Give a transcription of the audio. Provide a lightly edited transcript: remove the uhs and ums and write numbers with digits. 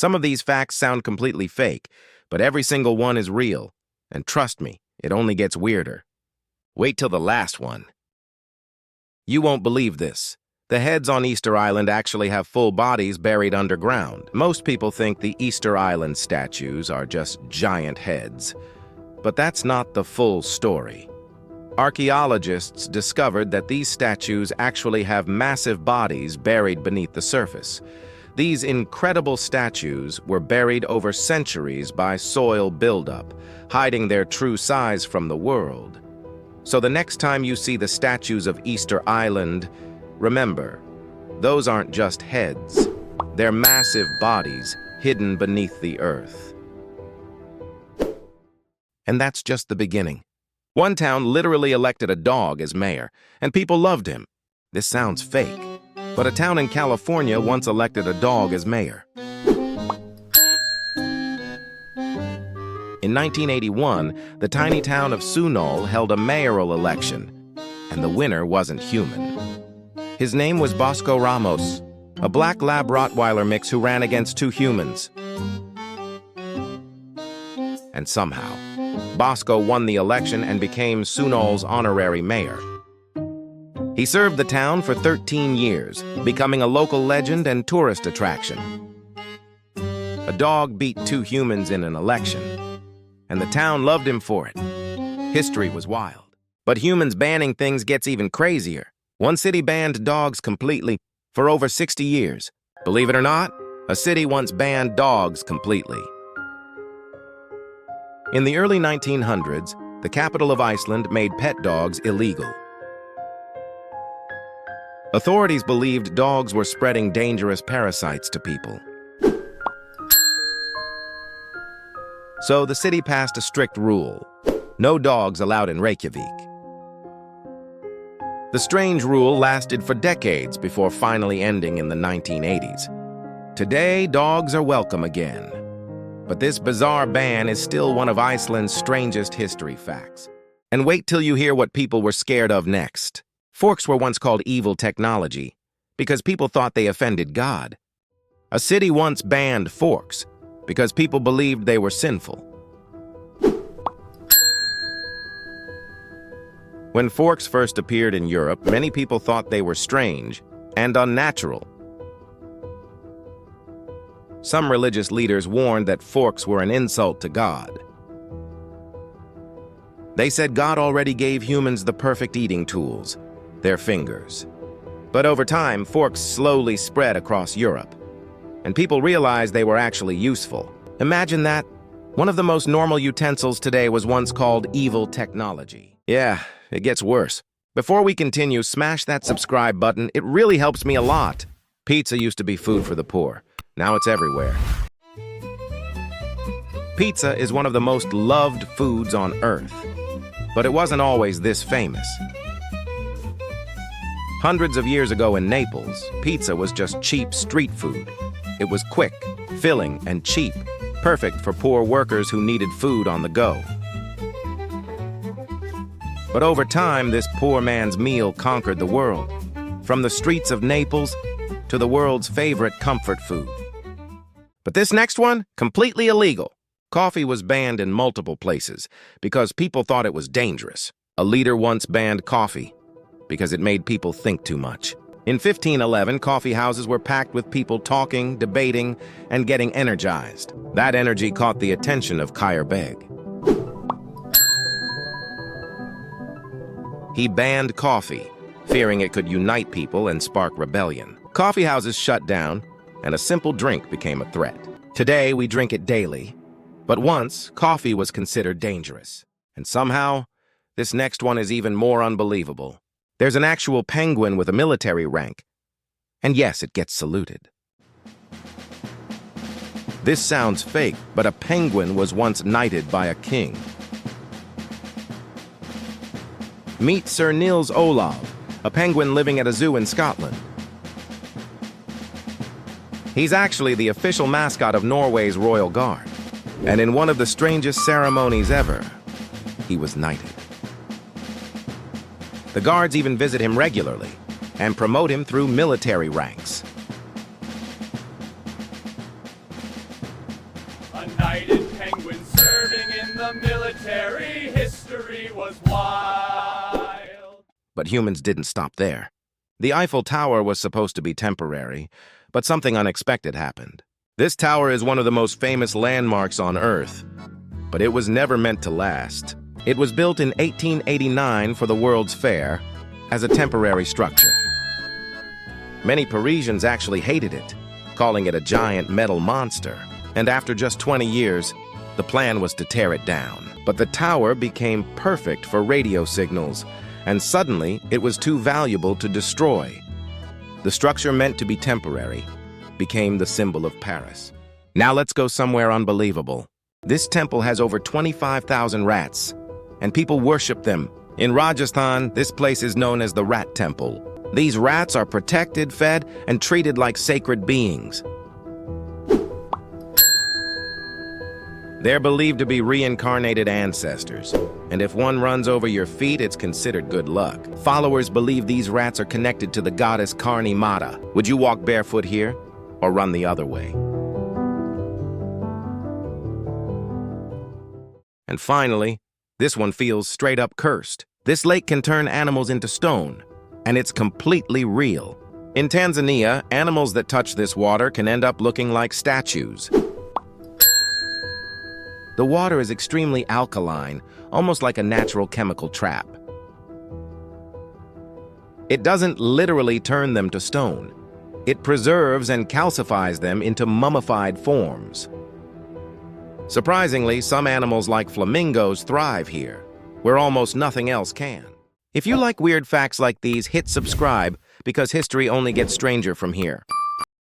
Some of these facts sound completely fake, but every single one is real. And trust me, it only gets weirder. Wait till the last one. You won't believe this. The heads on Easter Island actually have full bodies buried underground. Most people think the Easter Island statues are just giant heads. But that's not the full story. Archaeologists discovered that these statues actually have massive bodies buried beneath the surface. These incredible statues were buried over centuries by soil buildup, hiding their true size from the world. So the next time you see the statues of Easter Island, remember, those aren't just heads. They're massive bodies hidden beneath the earth. And that's just the beginning. One town literally elected a dog as mayor, and people loved him. This sounds fake, but a town in California once elected a dog as mayor. In 1981, the tiny town of Sunol held a mayoral election, and the winner wasn't human. His name was Bosco Ramos, a black lab Rottweiler mix who ran against two humans. And somehow, Bosco won the election and became Sunol's honorary mayor. He served the town for 13 years, becoming a local legend and tourist attraction. A dog beat two humans in an election, and the town loved him for it. History was wild. But humans banning things gets even crazier. One city banned dogs completely for over 60 years. Believe it or not, a city once banned dogs completely. In the early 1900s, the capital of Iceland made pet dogs illegal. Authorities believed dogs were spreading dangerous parasites to people. So the city passed a strict rule: no dogs allowed in Reykjavik. The strange rule lasted for decades before finally ending in the 1980s. Today, dogs are welcome again. But this bizarre ban is still one of Iceland's strangest history facts. And wait till you hear what people were scared of next. Forks were once called evil technology because people thought they offended God. A city once banned forks because people believed they were sinful. When forks first appeared in Europe, many people thought they were strange and unnatural. Some religious leaders warned that forks were an insult to God. They said God already gave humans the perfect eating tools, their fingers. But over time, forks slowly spread across Europe, and people realized they were actually useful. Imagine that. One of the most normal utensils today was once called evil technology. Yeah, it gets worse. Before we continue, smash that subscribe button. It really helps me a lot. Pizza used to be food for the poor. Now it's everywhere. Pizza is one of the most loved foods on Earth, but it wasn't always this famous. Hundreds of years ago in Naples, pizza was just cheap street food. It was quick, filling, and cheap, perfect for poor workers who needed food on the go. But over time, this poor man's meal conquered the world, from the streets of Naples to the world's favorite comfort food. But this next one, completely illegal. Coffee was banned in multiple places because people thought it was dangerous. A leader once banned coffee because it made people think too much. In 1511, coffee houses were packed with people talking, debating, and getting energized. That energy caught the attention of Khyr Beg. He banned coffee, fearing it could unite people and spark rebellion. Coffee houses shut down, and a simple drink became a threat. Today, we drink it daily, but once, coffee was considered dangerous. And somehow, this next one is even more unbelievable. There's an actual penguin with a military rank, and yes, it gets saluted. This sounds fake, but a penguin was once knighted by a king. Meet Sir Nils Olav, a penguin living at a zoo in Scotland. He's actually the official mascot of Norway's Royal Guard. And in one of the strangest ceremonies ever, he was knighted. The guards even visit him regularly and promote him through military ranks. A knight in penguin serving in the military. History was wild. But humans didn't stop there. The Eiffel Tower was supposed to be temporary, but something unexpected happened. This tower is one of the most famous landmarks on Earth, but it was never meant to last. It was built in 1889 for the World's Fair as a temporary structure. Many Parisians actually hated it, calling it a giant metal monster. And after just 20 years, the plan was to tear it down. But the tower became perfect for radio signals, and suddenly it was too valuable to destroy. The structure meant to be temporary became the symbol of Paris. Now let's go somewhere unbelievable. This temple has over 25,000 rats, and people worship them. In Rajasthan, this place is known as the Rat Temple. These rats are protected, fed, and treated like sacred beings. They're believed to be reincarnated ancestors, and if one runs over your feet, it's considered good luck. Followers believe these rats are connected to the goddess Karni Mata. Would you walk barefoot here, or run the other way? And finally, this one feels straight up cursed. This lake can turn animals into stone, and it's completely real. In Tanzania, animals that touch this water can end up looking like statues. The water is extremely alkaline, almost like a natural chemical trap. It doesn't literally turn them to stone. It preserves and calcifies them into mummified forms. Surprisingly, some animals like flamingos thrive here, where almost nothing else can. If you like weird facts like these, hit subscribe, because history only gets stranger from here.